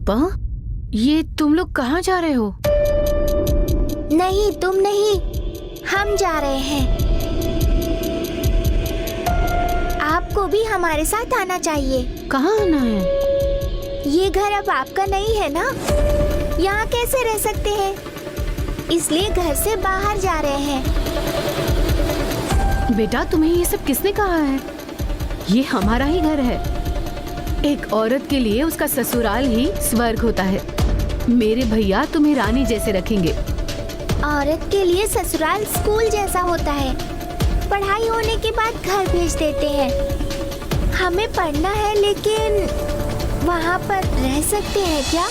रूपा, ये तुम लोग कहाँ जा रहे हो? नहीं, तुम नहीं, हम जा रहे हैं। आपको भी हमारे साथ आना चाहिए। कहाँ आना है? ये घर अब आपका नहीं है ना, यहाँ कैसे रह सकते हैं? इसलिए घर से बाहर जा रहे हैं। बेटा, तुम्हें ये सब किसने कहा है? ये हमारा ही घर है। एक औरत के लिए उसका ससुराल ही स्वर्ग होता है। मेरे भैया तुम्हें रानी जैसे रखेंगे। औरत के लिए ससुराल स्कूल जैसा होता है। पढ़ाई होने के बाद घर भेज देते हैं। हमें पढ़ना है, लेकिन वहाँ पर रह सकते हैं क्या?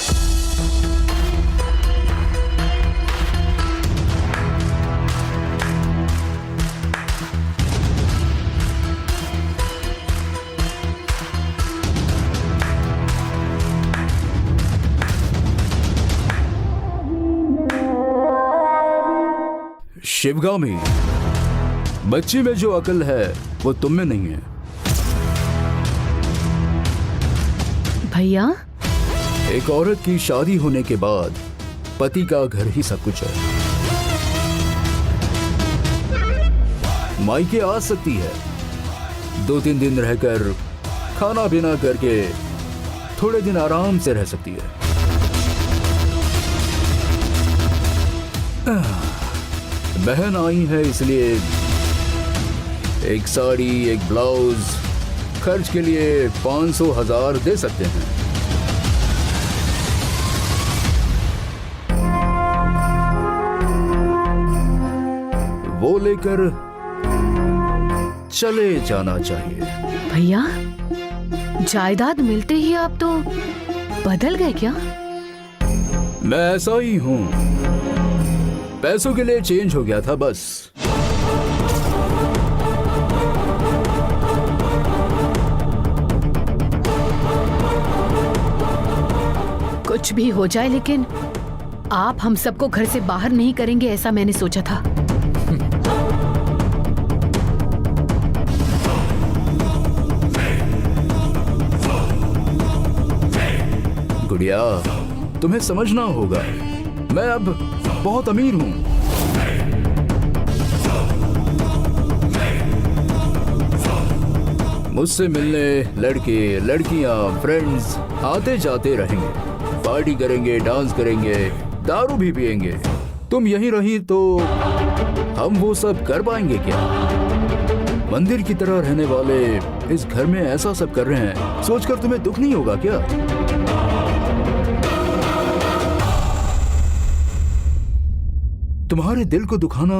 शिवगामी, बच्ची में जो अकल है वो तुम में नहीं है। भैया, एक औरत की शादी होने के बाद पति का घर ही सब कुछ है। मायके आ सकती है, 2-3 दिन रहकर खाना पीना करके थोड़े दिन आराम से रह सकती है। बहन आई है इसलिए एक साड़ी, एक ब्लाउज खर्च के लिए 500,000 दे सकते हैं। वो लेकर चले जाना चाहिए। भैया, जायदाद मिलते ही आप तो बदल गए क्या? मैं ऐसा ही हूं, पैसों के लिए चेंज हो गया था बस। कुछ भी हो जाए, लेकिन आप हम सबको घर से बाहर नहीं करेंगे, ऐसा मैंने सोचा था। गुड़िया, तुम्हें समझना होगा, मैं अब बहुत अमीर हूं। मुझसे मिलने लड़के, लड़कियां, फ्रेंड्स आते जाते रहेंगे। पार्टी करेंगे, डांस करेंगे, दारू भी पिएंगे। तुम यहीं रही तो हम वो सब कर पाएंगे क्या? मंदिर की तरह रहने वाले इस घर में ऐसा सब कर रहे हैं, सोचकर तुम्हें दुख नहीं होगा क्या? तुम्हारे दिल को दुखाना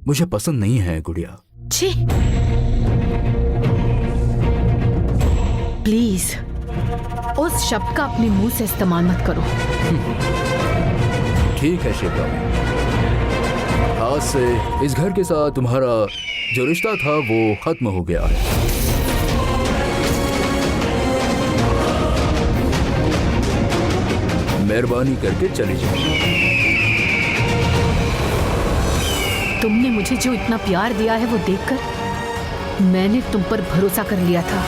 मुझे पसंद नहीं है गुड़िया। छी, प्लीज उस शब्द का अपने मुंह से इस्तेमाल मत करो। ठीक है शिवगामी, आज से इस घर के साथ तुम्हारा जो रिश्ता था वो खत्म हो गया है। मेहरबानी करके चली जाओ। तुमने मुझे जो इतना प्यार दिया है वो देखकर मैंने तुम पर भरोसा कर लिया था।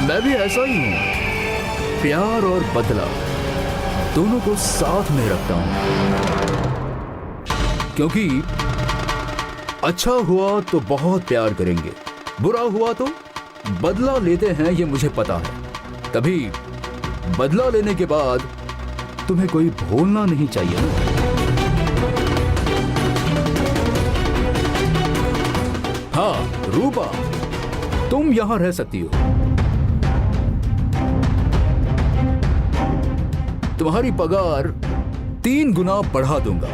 मैं भी ऐसा ही हूं, प्यार और बदला दोनों को साथ में रखता हूं, क्योंकि अच्छा हुआ तो बहुत प्यार करेंगे, बुरा हुआ तो बदला लेते हैं, ये मुझे पता है। तभी बदला लेने के बाद तुम्हें कोई भूलना नहीं चाहिए ना। हाँ रूपा, तुम यहां रह सकती हो। तुम्हारी पगार 3 गुना बढ़ा दूंगा।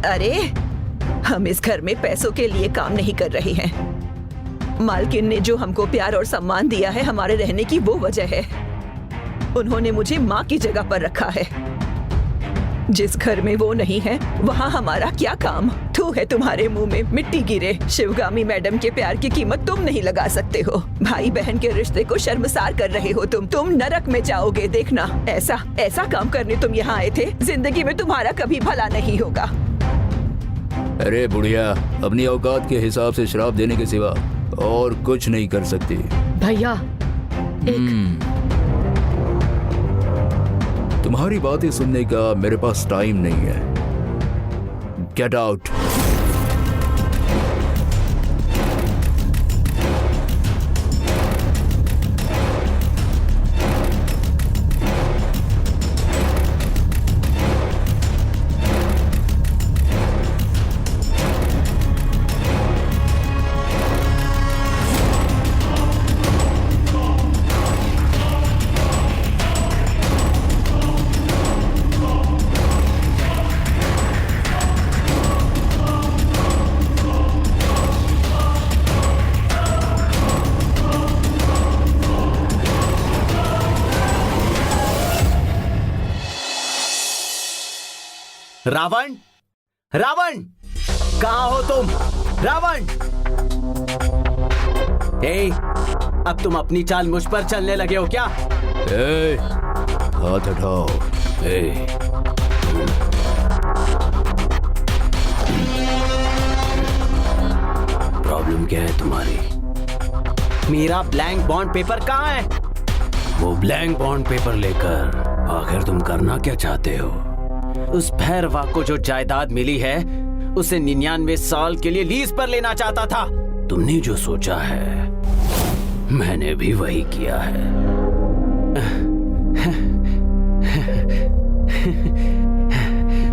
अरे, हम इस घर में पैसों के लिए काम नहीं कर रहे हैं। मालकिन ने जो हमको प्यार और सम्मान दिया है, हमारे रहने की वो वजह है। उन्होंने मुझे माँ की जगह पर रखा है। जिस घर में वो नहीं है, वहाँ हमारा क्या काम? थू है तुम्हारे मुंह में, मिट्टी गिरे। शिवगामी मैडम के प्यार की कीमत तुम नहीं लगा सकते हो। भाई बहन के रिश्ते को शर्मसार कर रहे हो तुम नरक में जाओगे, देखना। ऐसा काम करने तुम यहाँ आए थे। जिंदगी में तुम्हारा कभी भला नहीं होगा। अरे बुढ़िया, अपनी औकात के हिसाब से श्राप देने के सिवा और कुछ नहीं कर सकती। भैया तुम्हारी बातें सुनने का मेरे पास टाइम नहीं है। Get out. रावण, रावण, कहाँ हो तुम? रावण! ए, अब तुम अपनी चाल मुझ पर चलने लगे हो क्या? ए, हाथ हटाओ। ए, प्रॉब्लम क्या है तुम्हारी? मेरा ब्लैंक बॉन्ड पेपर कहाँ है? वो ब्लैंक बॉन्ड पेपर लेकर आखिर तुम करना क्या चाहते हो? उस भैरवा को जो जायदाद मिली है उसे 99 साल के लिए लीज पर लेना चाहता था। तुमने जो सोचा है मैंने भी वही किया है।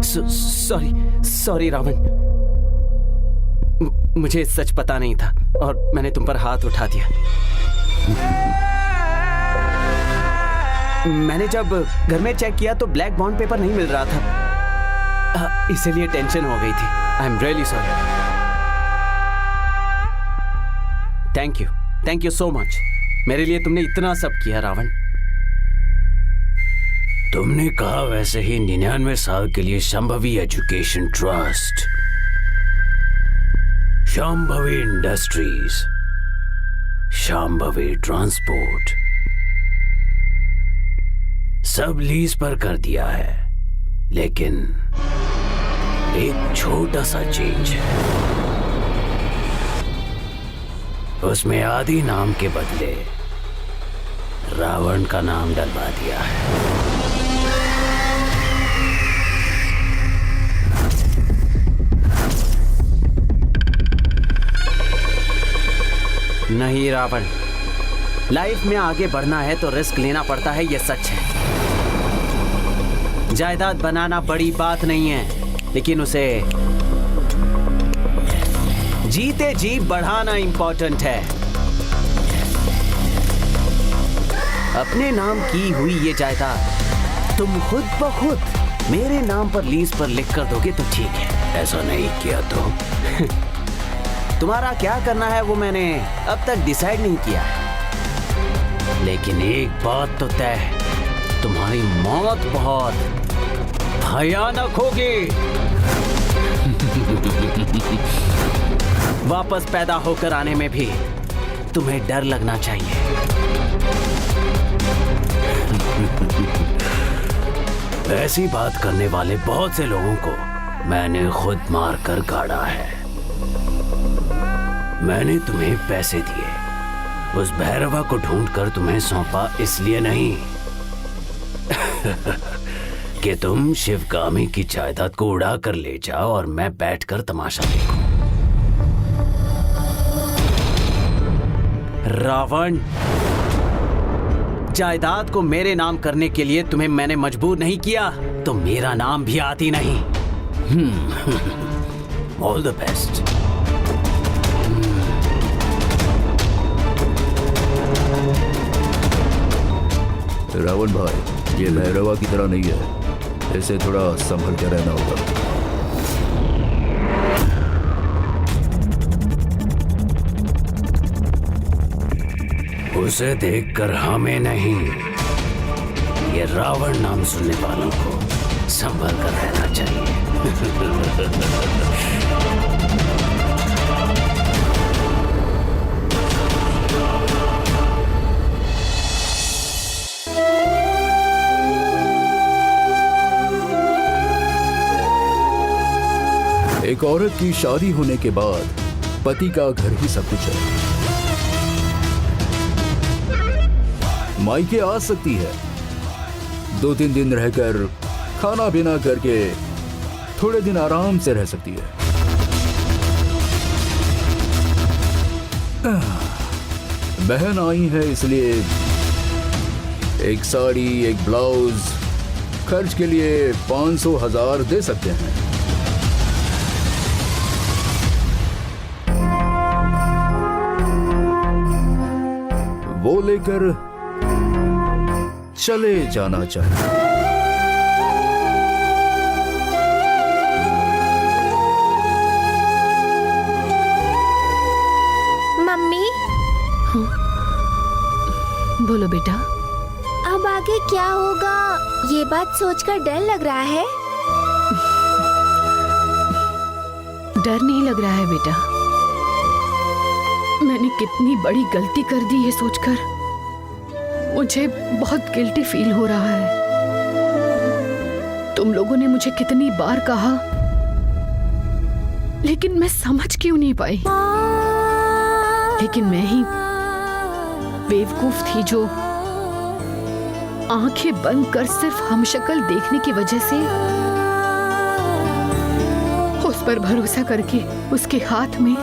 सॉरी सॉरी रावण, मुझे सच पता नहीं था और मैंने तुम पर हाथ उठा दिया। मैंने जब घर में चेक किया तो ब्लैक बॉन्ड पेपर नहीं मिल रहा था, इसीलिए टेंशन हो गई थी। I am really sorry. Thank you so much. मेरे लिए तुमने इतना सब किया रावण। तुमने कहा वैसे ही 99 साल के लिए Shambhavi education trust, Shambhavi industries, Shambhavi transport सब लीज पर कर दिया है, लेकिन एक छोटा सा चेंज है। उसमें आदि नाम के बदले रावण का नाम डलवा दिया है। नहीं रावण, लाइफ में आगे बढ़ना है तो रिस्क लेना पड़ता है, ये सच है। जायदाद बनाना बड़ी बात नहीं है, लेकिन उसे जीते जी बढ़ाना इंपॉर्टेंट है। अपने नाम की हुई ये जायदाद तुम खुद ब खुद मेरे नाम पर लीज पर लिख कर दोगे तो ठीक है, ऐसा नहीं किया तो तुम्हारा क्या करना है वो मैंने अब तक डिसाइड नहीं किया है। लेकिन एक बात तो तय है, तुम्हारी मौत बहुत भयानक होगी। वापस पैदा होकर आने में भी तुम्हें डर लगना चाहिए। ऐसी बात करने वाले बहुत से लोगों को मैंने खुद मार कर गाड़ा है। मैंने तुम्हें पैसे दिए, उस भैरवा को ढूंढकर तुम्हें सौंपा, इसलिए नहीं कि तुम शिवगामी की जायदाद को उड़ा कर ले जाओ और मैं बैठकर तमाशा देखूं। रावण, जायदाद को मेरे नाम करने के लिए तुम्हें मैंने मजबूर नहीं किया तो मेरा नाम भी आती नहीं। All the best. रावण भाई, ये भैरवा की तरह नहीं है, इसे थोड़ा संभल के रहना होगा। उसे देखकर हमें नहीं, ये रावण नाम सुनने वालों को संभल कर रहना चाहिए। एक और औरत की शादी होने के बाद पति का घर ही सब कुछ है। मायके आ सकती है, 2-3 दिन रहकर खाना पीना करके थोड़े दिन आराम से रह सकती है। बहन आई है इसलिए एक साड़ी, एक ब्लाउज खर्च के लिए 500,000 दे सकते हैं। वो लेकर चले जाना चाहिए। मम्मी, बोलो बेटा। अब आगे क्या होगा ये बात सोचकर डर लग रहा है। डर नहीं लग रहा है बेटा, मैंने कितनी बड़ी गलती कर दी ये सोचकर मुझे बहुत गिल्टी फील हो रहा है। तुम लोगों ने मुझे कितनी बार कहा, लेकिन मैं समझ क्यों नहीं पाई। लेकिन मैं ही बेवकूफ थी जो आंखें बंद कर सिर्फ हमशक्ल देखने की वजह से उस पर भरोसा करके उसके हाथ में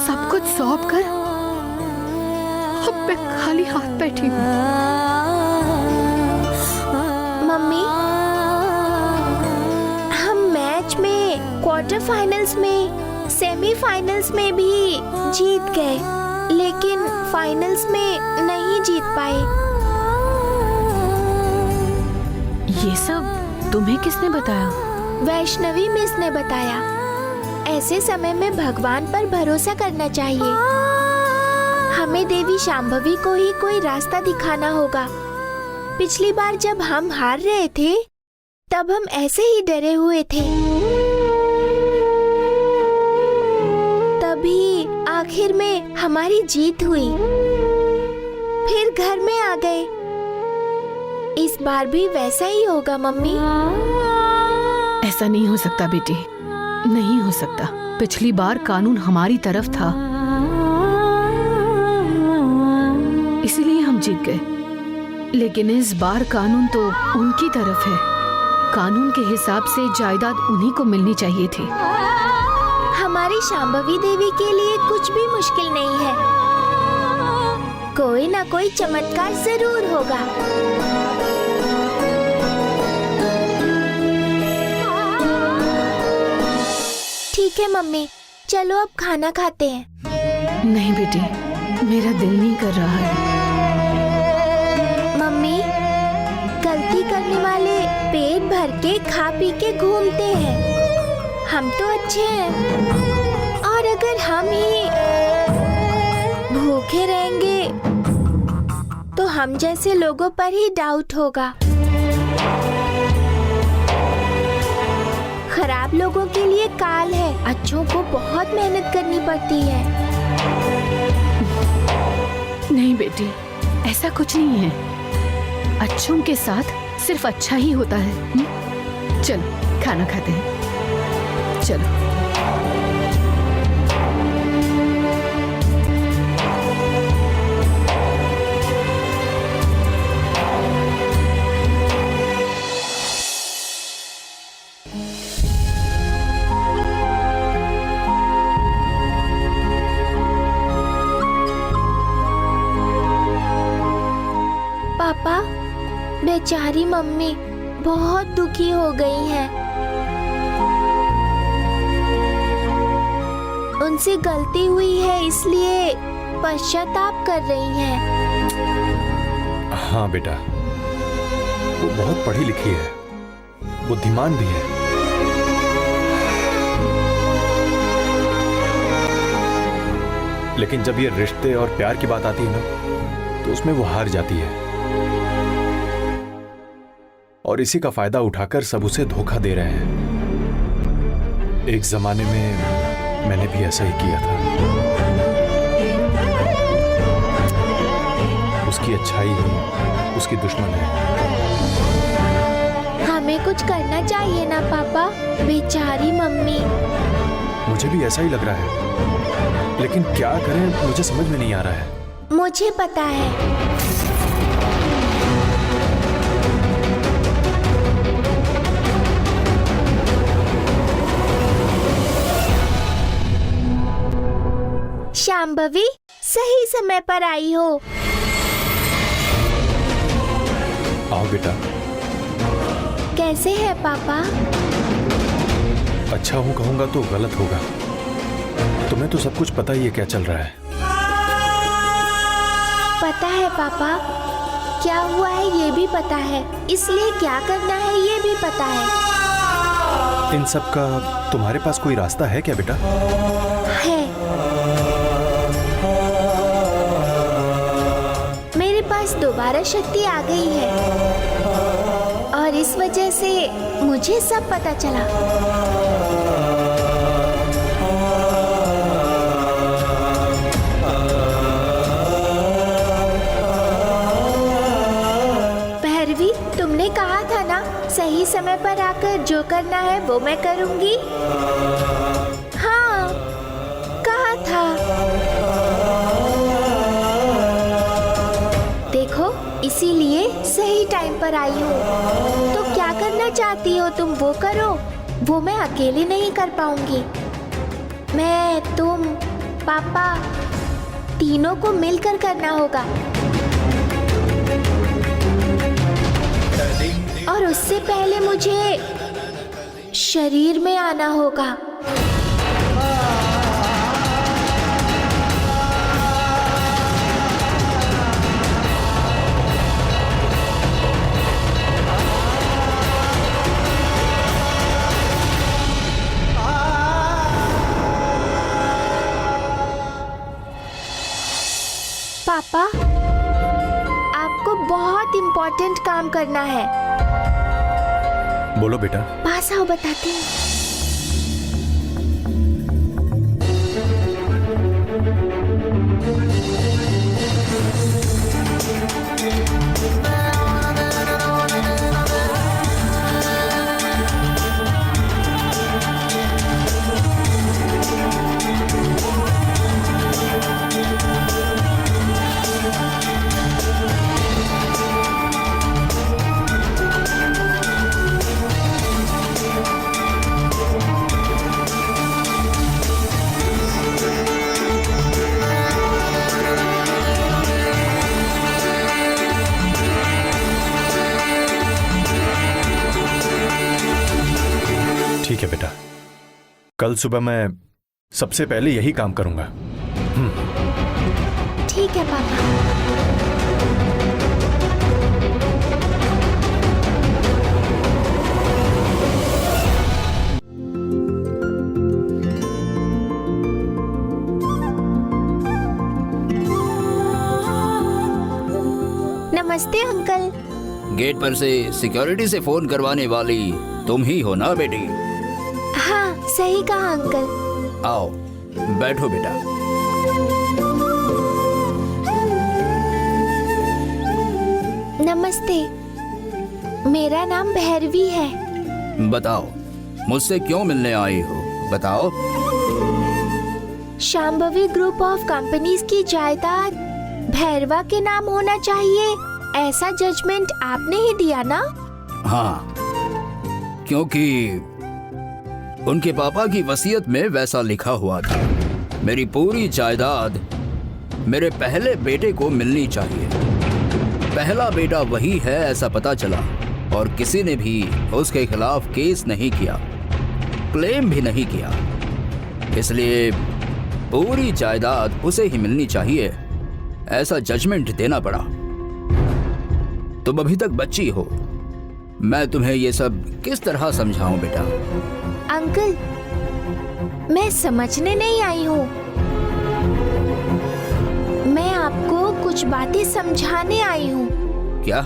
सब कुछ सौंप कर अब मैं खाली हाथ बैठी हूँ। मम्मी, हम मैच में, क्वार्टर फाइनल्स में, सेमीफाइनल्स में भी जीत गए, लेकिन फाइनल्स में नहीं जीत पाए। ये सब तुम्हें किसने बताया? वैष्णवी मिस ने बताया। ऐसे समय में भगवान पर भरोसा करना चाहिए। हमें देवी शांभवी को ही कोई रास्ता दिखाना होगा। पिछली बार जब हम हार रहे थे तब हम ऐसे ही डरे हुए थे, तभी आखिर में हमारी जीत हुई, फिर घर में आ गए। इस बार भी वैसा ही होगा मम्मी। ऐसा नहीं हो सकता बेटी, नहीं हो सकता। पिछली बार कानून हमारी तरफ था, इसलिए हम जीत गए। लेकिन इस बार कानून तो उनकी तरफ है। कानून के हिसाब से जायदाद उन्हीं को मिलनी चाहिए थी। हमारी शांभवी देवी के लिए कुछ भी मुश्किल नहीं है। कोई ना कोई चमत्कार जरूर होगा। ठीक है मम्मी, चलो अब खाना खाते हैं। नहीं बेटी, मेरा दिल नहीं कर रहा है। मम्मी, गलती करने वाले पेट भर के खा पी के घूमते हैं। हम तो अच्छे हैं, और अगर हम ही भूखे रहेंगे तो हम जैसे लोगों पर ही डाउट होगा। खराब लोगों के लिए काल है, अच्छों को बहुत मेहनत करनी पड़ती है। नहीं बेटी, ऐसा कुछ नहीं है। अच्छों के साथ सिर्फ अच्छा ही होता है। चलो खाना खाते हैं, चलो। पापा, बेचारी मम्मी बहुत दुखी हो गई हैं। उनसे गलती हुई है इसलिए पश्चाताप कर रही हैं। हाँ बेटा, वो बहुत पढ़ी लिखी है, बुद्धिमान भी है। लेकिन जब ये रिश्ते और प्यार की बात आती है ना, तो उसमें वो हार जाती है, और इसी का फायदा उठाकर सब उसे धोखा दे रहे हैं। एक जमाने में मैंने भी ऐसा ही किया था। उसकी अच्छाई ही उसकी दुश्मन है। हमें कुछ करना चाहिए ना पापा, बेचारी मम्मी। मुझे भी ऐसा ही लग रहा है, लेकिन क्या करें मुझे समझ में नहीं आ रहा है। मुझे पता है। शांभवी, सही समय पर आई हो। आओ बेटा। कैसे है पापा? अच्छा हूँ कहूंगा तो गलत होगा। तुम्हें तो सब कुछ पता ही है क्या चल रहा है। पता है पापा, क्या हुआ है ये भी पता है, इसलिए क्या करना है ये भी पता है। इन सब का तुम्हारे पास कोई रास्ता है क्या बेटा? है। मेरे पास दोबारा शक्ति आ गई है और इस वजह से मुझे सब पता चला। भैरवी, तुमने कहा था ना सही समय पर आकर जो करना है वो मैं करूंगी। हाँ, कहा था। देखो, इसीलिए सही टाइम पर आई हूँ। तो क्या करना चाहती हो तुम वो करो, वो मैं अकेले नहीं कर पाऊंगी। मैं, तुम, पापा तीनों को मिलकर करना होगा। और उससे पहले मुझे शरीर में आना होगा। पापा, आपको बहुत इम्पोर्टेंट काम करना है। बोलो बेटा। पास आओ, बताती हूँ। ठीक है बेटा, कल सुबह मैं सबसे पहले यही काम करूंगा। ठीक है पापा। नमस्ते अंकल। गेट पर से सिक्योरिटी से फोन करवाने वाली तुम ही हो ना बेटी? हाँ, सही कहा अंकल। आओ बैठो बेटा। नमस्ते, मेरा नाम भैरवी है। बताओ मुझसे क्यों मिलने आई हो, बताओ। शांभवी ग्रुप ऑफ कंपनीज की जायदाद भैरवा के नाम होना चाहिए, ऐसा जजमेंट आपने ही दिया ना? हाँ, क्योंकि उनके पापा की वसीयत में वैसा लिखा हुआ था। मेरी पूरी जायदाद मेरे पहले बेटे को मिलनी चाहिए। पहला बेटा वही है ऐसा पता चला और किसी ने भी उसके खिलाफ केस नहीं किया, क्लेम भी नहीं किया, इसलिए पूरी जायदाद उसे ही मिलनी चाहिए ऐसा जजमेंट देना पड़ा। तुम अभी तक बच्ची हो, मैं तुम्हें ये सब किस तरह समझाऊं बेटा? अंकल, मैं समझने नहीं आई हूँ, मैं आपको कुछ बातें समझाने आई हूँ। क्या?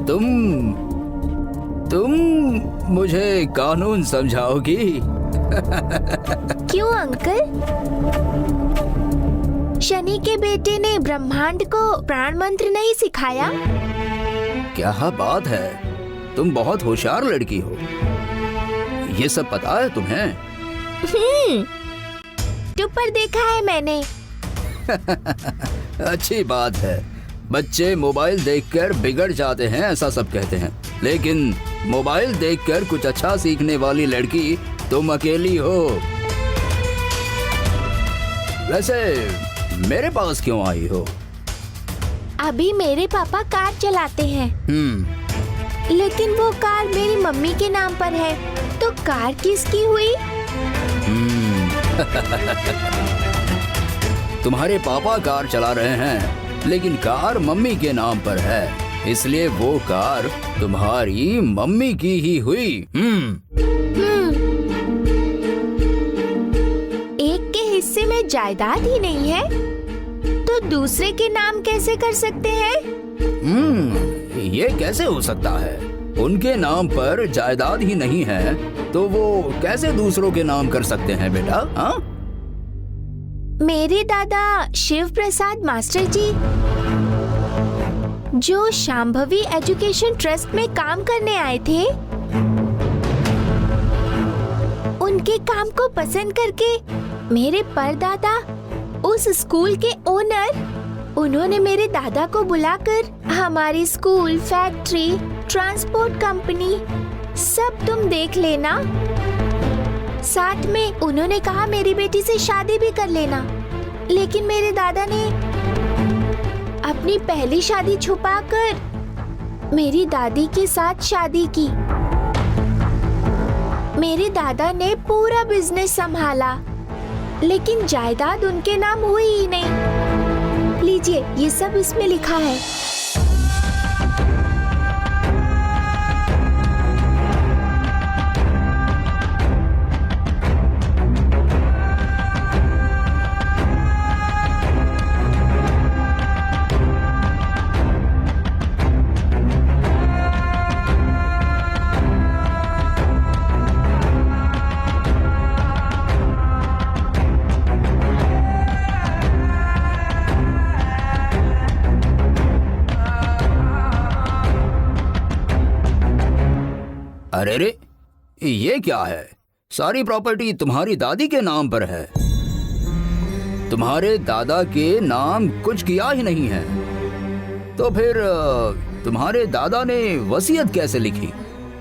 तुम मुझे कानून समझाओगी? क्यों अंकल? शनि के बेटे ने ब्रह्मांड को प्राण मंत्र नहीं सिखाया? क्या बात है, तुम बहुत होशियार लड़की हो। ये सब पता है तुम्हें? यूट्यूब पर देखा है मैंने। अच्छी बात है। बच्चे मोबाइल देखकर बिगड़ जाते हैं ऐसा सब कहते हैं, लेकिन मोबाइल देखकर कुछ अच्छा सीखने वाली लड़की तुम अकेली हो। वैसे मेरे पास क्यों आई हो? अभी मेरे पापा कार चलाते हैं, लेकिन वो कार मेरी मम्मी के नाम पर है, तो कार किसकी हुई? तुम्हारे पापा कार चला रहे हैं, लेकिन कार मम्मी के नाम पर है, इसलिए वो कार तुम्हारी मम्मी की ही हुई। एक के हिस्से में जायदाद ही नहीं है, तो दूसरे के नाम कैसे कर सकते हैं? ये कैसे हो सकता है? उनके नाम पर जायदाद ही नहीं है, तो वो कैसे दूसरों के नाम कर सकते हैं बेटा? हाँ? मेरे दादा शिव प्रसाद मास्टर जी, जो शांभवी एजुकेशन ट्रस्ट में काम करने आए थे, उनके काम को पसंद करके मेरे परदादा, उस स्कूल के ओनर, उन्होंने मेरे दादा को बुलाकर हमारी स्कूल, फैक्ट्री, ट्रांसपोर्ट कंपनी सब तुम देख लेना। साथ में उन्होंने कहा मेरी बेटी से शादी भी कर लेना, लेकिन मेरे दादा ने अपनी पहली शादी छुपाकर मेरी दादी के साथ शादी की। मेरे दादा ने पूरा बिजनेस संभाला, लेकिन जायदाद उनके नाम हुई ही नहीं। लीजिए, ये सब इसमें लिखा है। अरे रे, ये क्या है? सारी प्रॉपर्टी तुम्हारी दादी के नाम पर है। तुम्हारे दादा के नाम कुछ किया ही नहीं है, तो फिर तुम्हारे दादा ने वसीयत कैसे लिखी?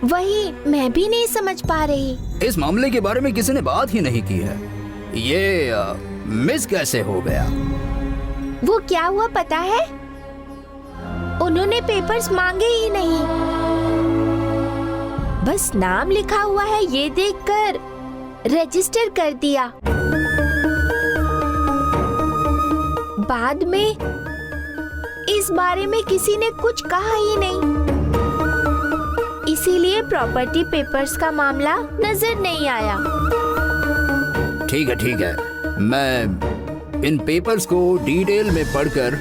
वही मैं भी नहीं समझ पा रही। इस मामले के बारे में किसी ने बात ही नहीं की है। ये मिस कैसे हो गया? वो क्या हुआ पता है? उन्होंने पेपर्स मांगे ही नहीं, बस नाम लिखा हुआ है ये देखकर रजिस्टर कर दिया। बाद में इस बारे में किसी ने कुछ कहा ही नहीं, इसीलिए प्रॉपर्टी पेपर्स का मामला नजर नहीं आया। ठीक है, ठीक है, मैं इन पेपर्स को डिटेल में पढ़कर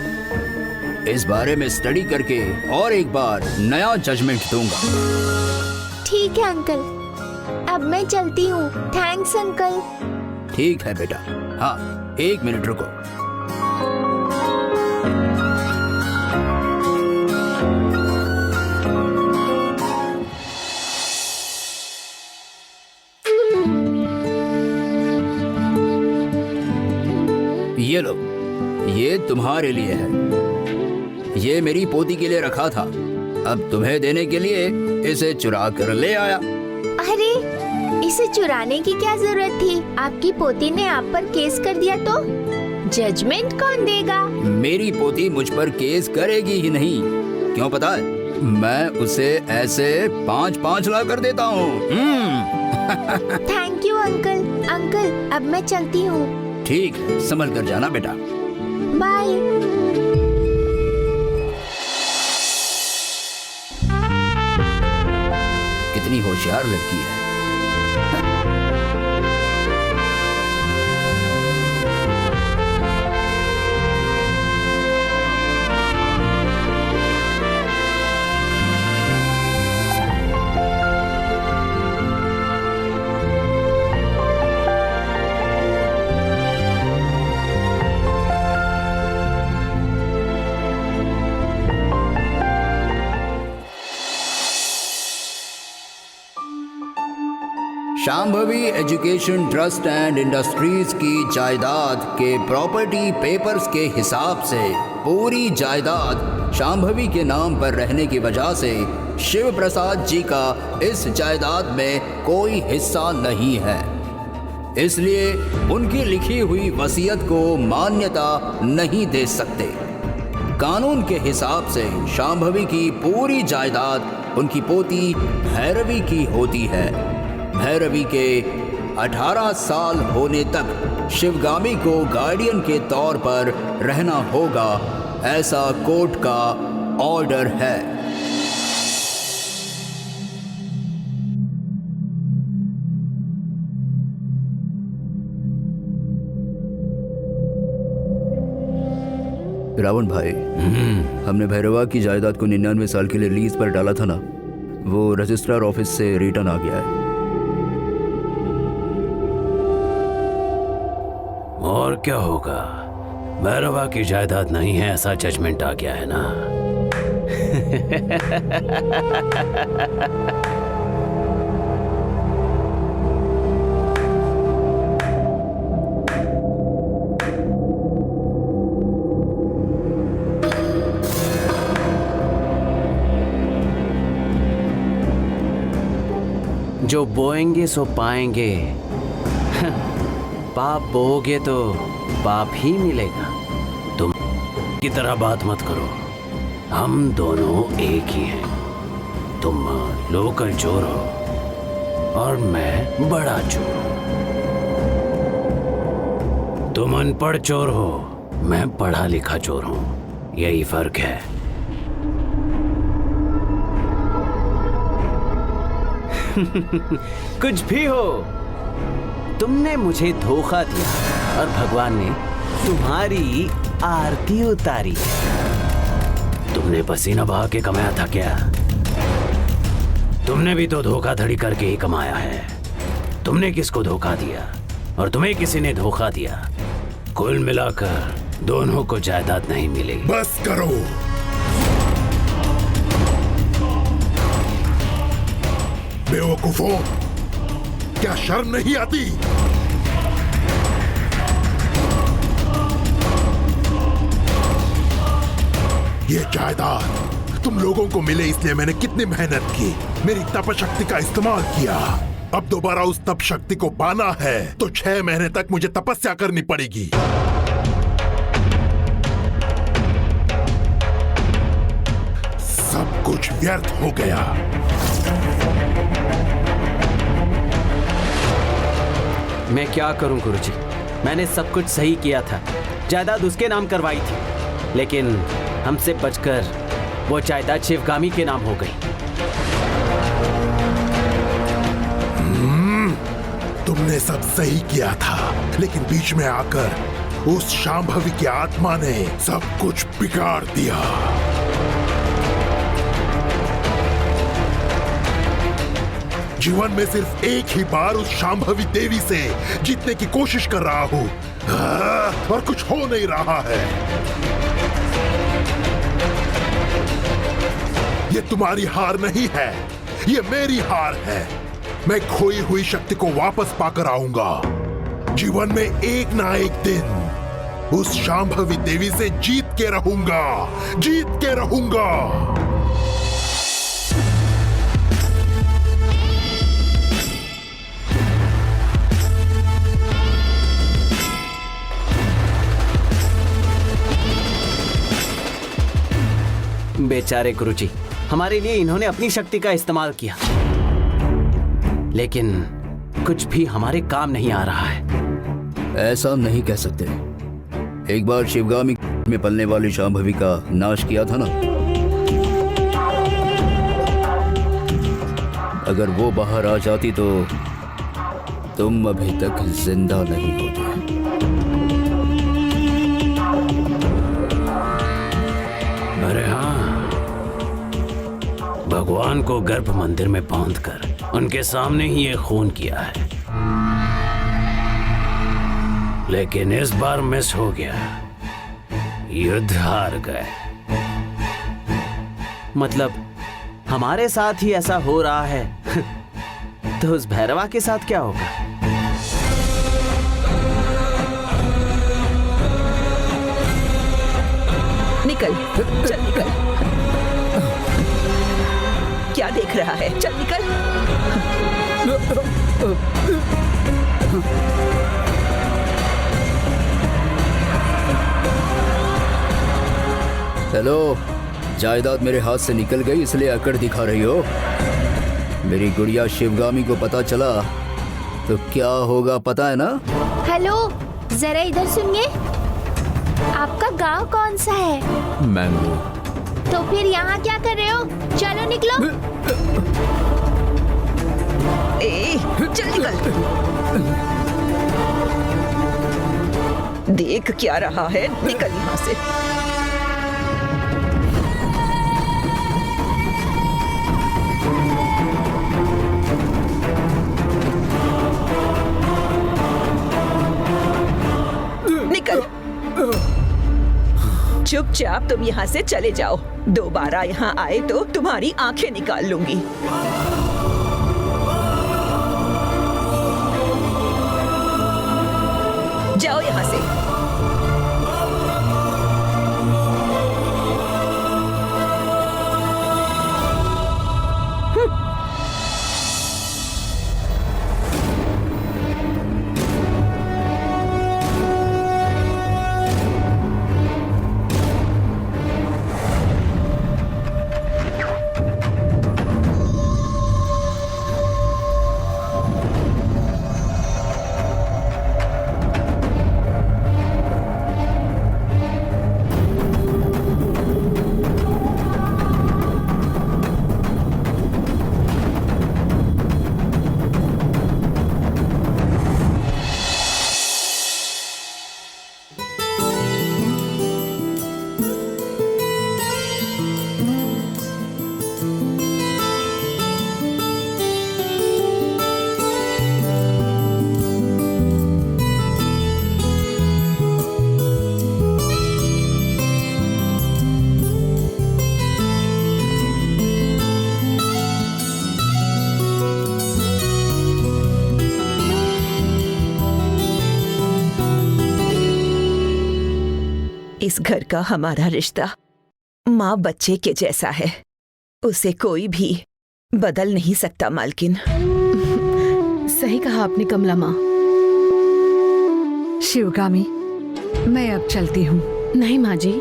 इस बारे में स्टडी करके और एक बार नया जजमेंट दूंगा। ठीक है अंकल, अब मैं चलती हूँ। Thanks uncle. ठीक है बेटा। हाँ, 1 मिनट रुको। ये लो, ये तुम्हारे लिए है। ये मेरी पोती के लिए रखा था, अब तुम्हें देने के लिए इसे चुरा कर ले आया। अरे, इसे चुराने की क्या जरूरत थी? आपकी पोती ने आप पर केस कर दिया तो जजमेंट कौन देगा? मेरी पोती मुझ पर केस करेगी ही नहीं। क्यों पता है? मैं उसे ऐसे 5-5 ला कर देता हूँ। Thank you uncle. अंकल, अब मैं चलती हूँ। ठीक है, संभल कर जाना बेटा। बाय। कितनी होशियार लड़की है। Shambhavi education trust and industries की जायदाद के प्रॉपर्टी पेपर्स के हिसाब से पूरी जायदाद शांभवी के नाम पर रहने की वजह से शिव प्रसाद जी का इस जायदाद में कोई हिस्सा नहीं है, इसलिए उनकी लिखी हुई वसीयत को मान्यता नहीं दे सकते। कानून के हिसाब से शांभवी की पूरी जायदाद उनकी पोती भैरवी की होती है। भैरवी के 18 साल होने तक शिवगामी को गार्डियन के तौर पर रहना होगा, ऐसा कोर्ट का ऑर्डर है। रावण भाई, हमने भैरवा की जायदाद को 99 साल के लिए लीज पर डाला था ना, वो रजिस्ट्रार ऑफिस से रिटर्न आ गया है। और क्या होगा, भैरवा की जायदाद नहीं है ऐसा जजमेंट आ गया है ना। जो बोएंगे सो पाएंगे। पाप बोओगे तो पाप ही मिलेगा। तुम की तरह बात मत करो, हम दोनों एक ही हैं। तुम लोकल चोर हो और मैं बड़ा चोर हूं। तुम अनपढ़ चोर हो, मैं पढ़ा लिखा चोर हूं, यही फर्क है। कुछ भी हो, तुमने मुझे धोखा दिया और भगवान ने तुम्हारी आरती उतारी। तुमने पसीना बहा के कमाया था क्या? तुमने भी तो धोखाधड़ी करके ही कमाया है। तुमने किसको धोखा दिया और तुम्हें किसी ने धोखा दिया? कुल मिलाकर दोनों को जायदाद नहीं मिली। बस करो। बेवकूफों, क्या शर्म नहीं आती? ये जायदाद तुम लोगों को मिले इसलिए मैंने कितनी मेहनत की, मेरी तप शक्ति का इस्तेमाल किया। अब दोबारा उस तप शक्ति को पाना है तो 6 महीने तक मुझे तपस्या करनी पड़ेगी। सब कुछ व्यर्थ हो गया। मैं क्या करूं गुरुजी? मैंने सब कुछ सही किया था, जायदाद उसके नाम करवाई थी, लेकिन हमसे बचकर वो जायदाद शिवगामी के नाम हो गई। तुमने सब सही किया था, लेकिन बीच में आकर उस शांभवी की आत्मा ने सब कुछ बिगाड़ दिया। जीवन में सिर्फ एक ही बार उस शांभवी देवी से जीतने की कोशिश कर रहा हूं और कुछ हो नहीं रहा है। ये तुम्हारी हार नहीं है, ये मेरी हार है। मैं खोई हुई शक्ति को वापस पाकर आऊंगा। जीवन में एक ना एक दिन उस शांभवी देवी से जीत के रहूंगा, जीत के रहूंगा। बेचारे गुरुजी, हमारे लिए इन्होंने अपनी शक्ति का इस्तेमाल किया, लेकिन कुछ भी हमारे काम नहीं आ रहा है। ऐसा नहीं कह सकते। एक बार शिवगामी में पलने वाली शांभवी का नाश किया था ना, अगर वो बाहर आ जाती तो तुम अभी तक जिंदा नहीं होते। अरे हाँ, भगवान को गर्भ मंदिर में बांधकर उनके सामने ही ये खून किया है, लेकिन इस बार मिस हो गया। युद्ध हार गए। मतलब हमारे साथ ही ऐसा हो रहा है। तो उस भैरवा के साथ क्या होगा? निकल, चल निकल। क्या देख रहा है? चल निकल। हेलो, जायदाद मेरे हाथ से निकल गई इसलिए अकड़ दिखा रही हो? मेरी गुड़िया शिवगामी को पता चला तो क्या होगा पता है ना? हेलो, जरा इधर सुनिए। आपका गांव कौन सा है? मैंगो। तो फिर यहाँ क्या कर रहे हो? चलो निकलो। ए, चल निकल। देख क्या रहा है? निकल यहाँ से। निकल। चुपचाप तुम यहाँ से चले जाओ। दोबारा यहाँ आए तो तुम्हारी आंखें निकाल लूंगी। जाओ यहाँ से। इस घर का हमारा रिश्ता माँ बच्चे के जैसा है। उसे कोई भी बदल नहीं सकता मालकिन। सही कहा आपने कमला माँ। शिवगामी, मैं अब चलती हूँ। नहीं माँ जी,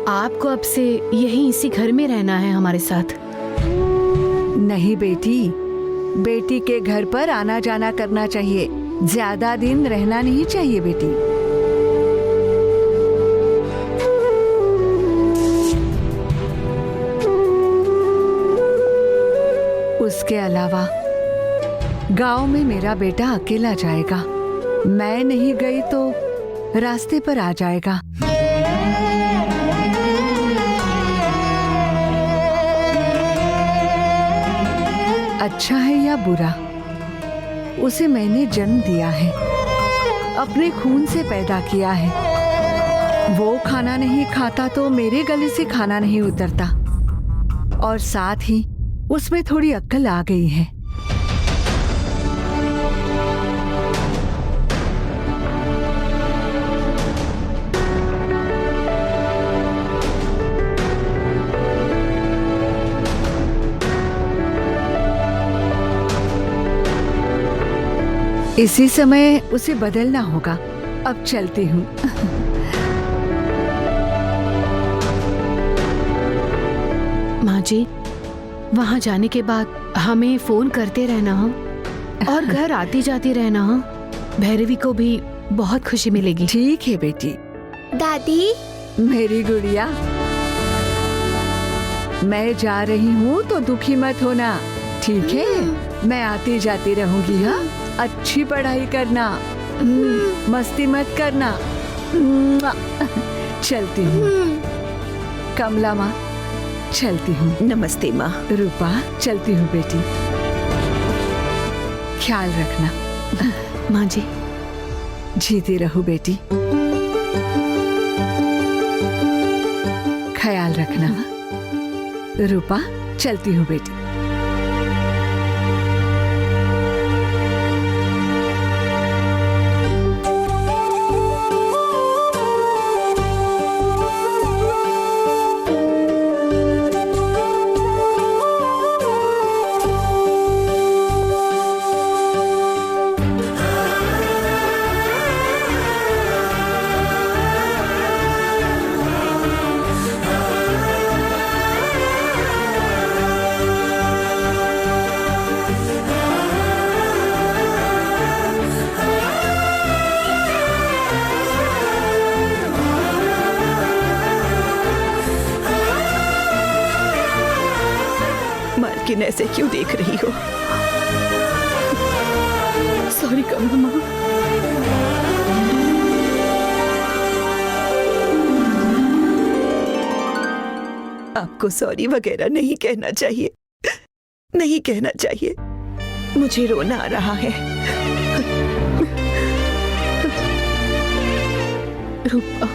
आपको अब से यहीं इसी घर में रहना है हमारे साथ। नहीं बेटी, बेटी के घर पर आना जाना करना चाहिए, ज्यादा दिन रहना नहीं चाहिए बेटी। उसके अलावा गांव में मेरा बेटा अकेला जाएगा। मैं नहीं गई तो रास्ते पर आ जाएगा। अच्छा है या बुरा, उसे मैंने जन्म दिया है, अपने खून से पैदा किया है। वो खाना नहीं खाता तो मेरे गले से खाना नहीं उतरता, और साथ ही उसमें थोड़ी अक्ल आ गई है। इसी समय उसे बदलना होगा। अब चलती हूँ। माँ जी, वहाँ जाने के बाद हमें फोन करते रहना हो और घर आती जाती रहना हो। भैरवी को भी बहुत खुशी मिलेगी। ठीक है बेटी। दादी, मेरी गुड़िया, मैं जा रही हूँ तो दुखी मत होना, ठीक है? मैं आती जाती रहूंगी। हाँ, अच्छी पढ़ाई करना, मस्ती मत करना। चलती हूँ। कमला माँ, चलती हूँ। नमस्ते माँ। रूपा, चलती हूँ बेटी। ख्याल रखना। माँ जी। जीती रहो बेटी। ख्याल रखना। रूपा, चलती हूँ बेटी। लेकिन ऐसे क्यों देख रही हो? सॉरी कमला माँ। आपको सॉरी वगैरह नहीं कहना चाहिए, नहीं कहना चाहिए। मुझे रोना आ रहा है। रूपा,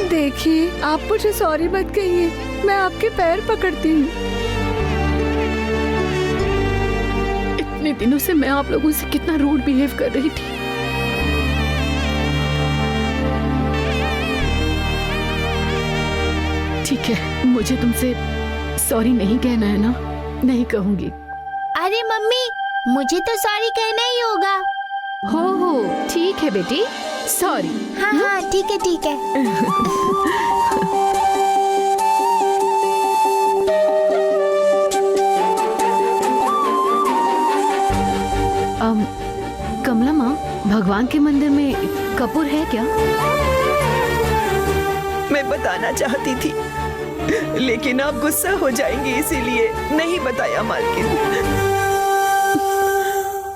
देखिए, आप मुझे सॉरी मत कहिए, मैं आपके पैर पकड़ती हूँ। इतने दिनों से मैं आप लोगों से कितना रूड बिहेव कर रही थी। ठीक है, मुझे तुमसे सॉरी नहीं कहना है ना? नहीं कहूंगी। अरे मम्मी, मुझे तो सॉरी कहना ही होगा। हो ठीक है बेटी, सॉरी। हाँ हाँ ठीक है ठीक है। कमला माँ, भगवान के मंदिर में कपूर है क्या? मैं बताना चाहती थी, लेकिन आप गुस्सा हो जाएंगे, इसीलिए नहीं बताया मालकिन।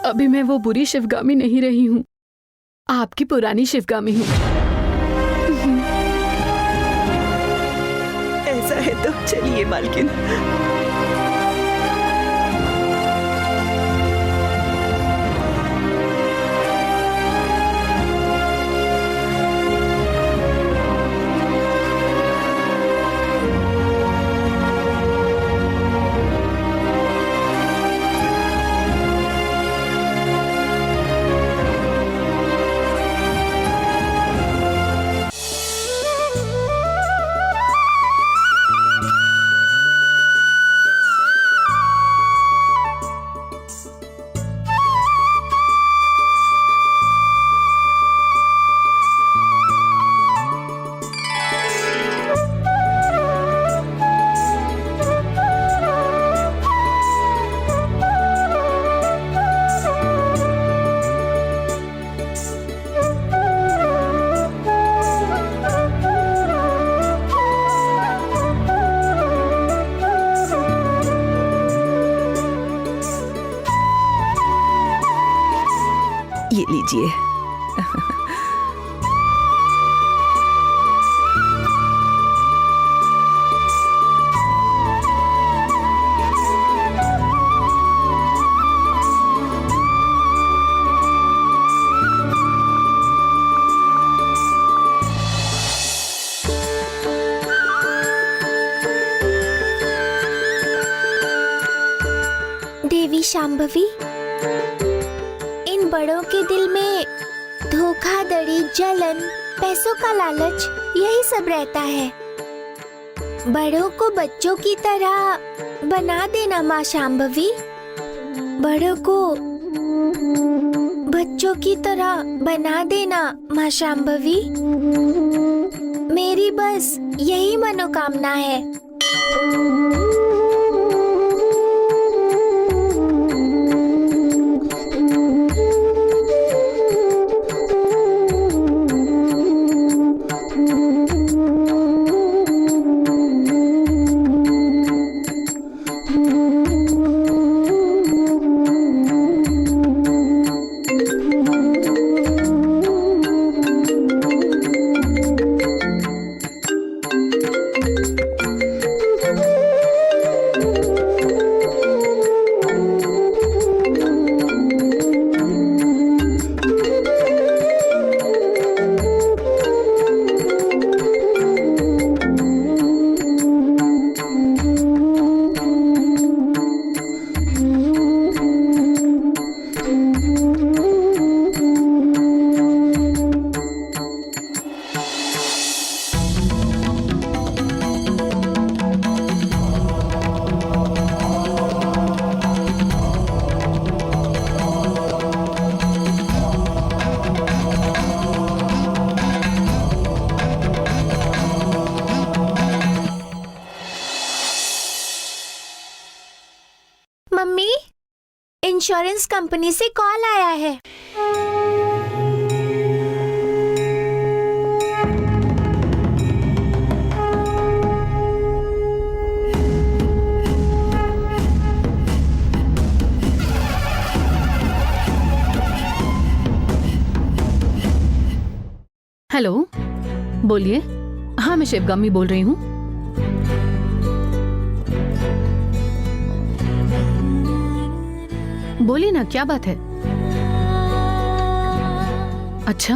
अभी मैं वो बुरी शिवगामी नहीं रही हूँ, आपकी पुरानी शिवगामी हूँ। ऐसा है तो चलिए मालकिन। ये लीजिए। देवी शांभवी, इन बड़ों के दिल में धोखाधड़ी, जलन, पैसों का लालच, यही सब रहता है। बड़ों को बच्चों की तरह बना देना माँ शांभवी। बड़ों को बच्चों की तरह बना देना माँ शांभवी। मेरी बस यही मनोकामना है। मम्मी, इंश्योरेंस कंपनी से कॉल आया है। हेलो, बोलिए। हाँ, मैं शिवगामी बोल रही हूँ। बोलिए ना, क्या बात है? अच्छा,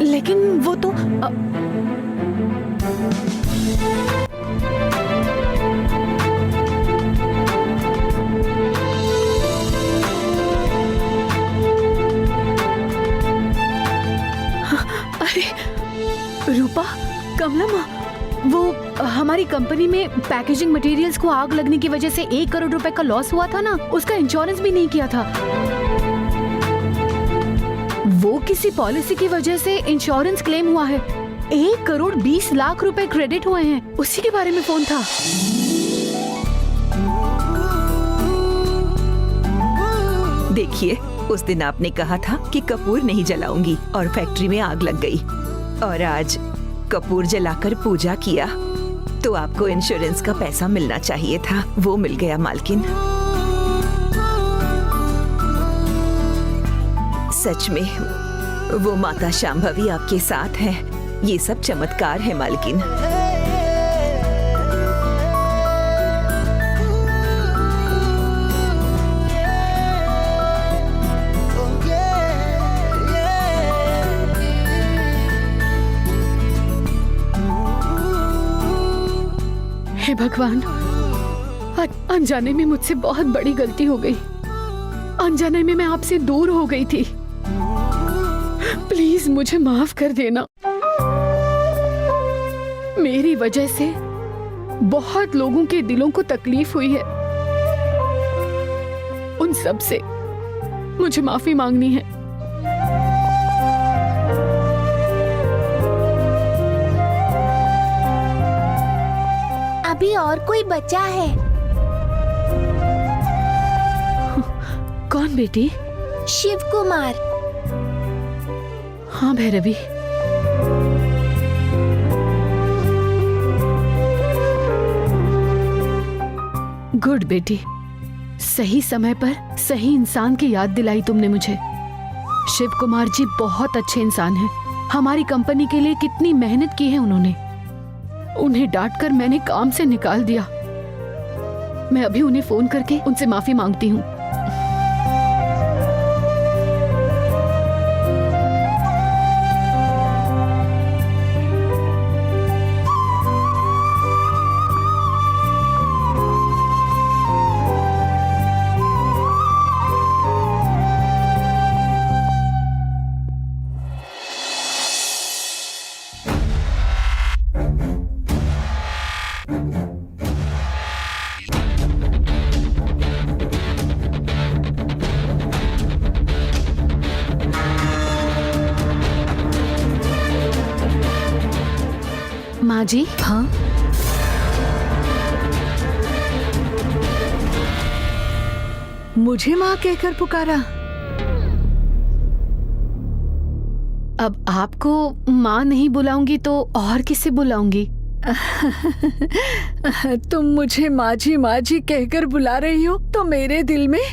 लेकिन वो तो अरे रूपा, कमला माँ, वो हमारी कंपनी में पैकेजिंग मटेरियल्स को आग लगने की वजह से 1 करोड़ रुपए का लॉस हुआ था ना, उसका इंश्योरेंस भी नहीं किया था। वो किसी पॉलिसी की वजह से इंश्योरेंस क्लेम हुआ है। 1 करोड़ 20 लाख रुपए क्रेडिट हुए हैं, उसी के बारे में फोन था। देखिए, उस दिन आपने कहा था कि कपूर नहीं जलाऊंगी और फैक्ट्री में आग लग गई, और आज कपूर जलाकर पूजा किया, तो आपको इंश्योरेंस का पैसा मिलना चाहिए था, वो मिल गया मालकिन। सच में वो माता शांभवी आपके साथ है, ये सब चमत्कार है मालकिन। हे भगवान, अनजाने में मुझसे बहुत बड़ी गलती हो गई। अनजाने में मैं आपसे दूर हो गई थी। प्लीज मुझे माफ कर देना। मेरी वजह से बहुत लोगों के दिलों को तकलीफ हुई है। उन सब से मुझे माफी मांगनी है। अभी और कोई बचा है। कौन बेटी? शिव कुमार। हाँ भैरवी, गुड बेटी, सही समय पर सही इंसान की याद दिलाई तुमने मुझे। शिव कुमार जी बहुत अच्छे इंसान हैं। हमारी कंपनी के लिए कितनी मेहनत की है उन्होंने। उन्हें डांटकर मैंने काम से निकाल दिया। मैं अभी उन्हें फोन करके उनसे माफी मांगती हूँ। माँ जी। हाँ, मुझे माँ कहकर पुकारा? अब आपको माँ नहीं बुलाऊंगी तो और किसे बुलाऊंगी? तुम मुझे माँ जी कहकर बुला रही हो तो मेरे दिल में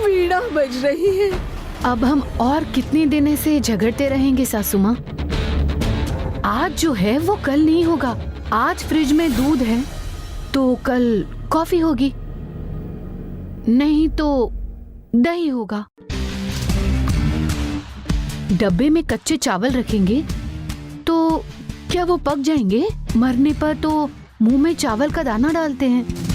वीणा बज रही है। अब हम और कितने दिन से झगड़ते रहेंगे सासू माँ? आज जो है वो कल नहीं होगा। आज फ्रिज में दूध है तो कल कॉफी होगी, नहीं तो दही होगा। डब्बे में कच्चे चावल रखेंगे तो क्या वो पक जाएंगे? मरने पर तो मुंह में चावल का दाना डालते हैं।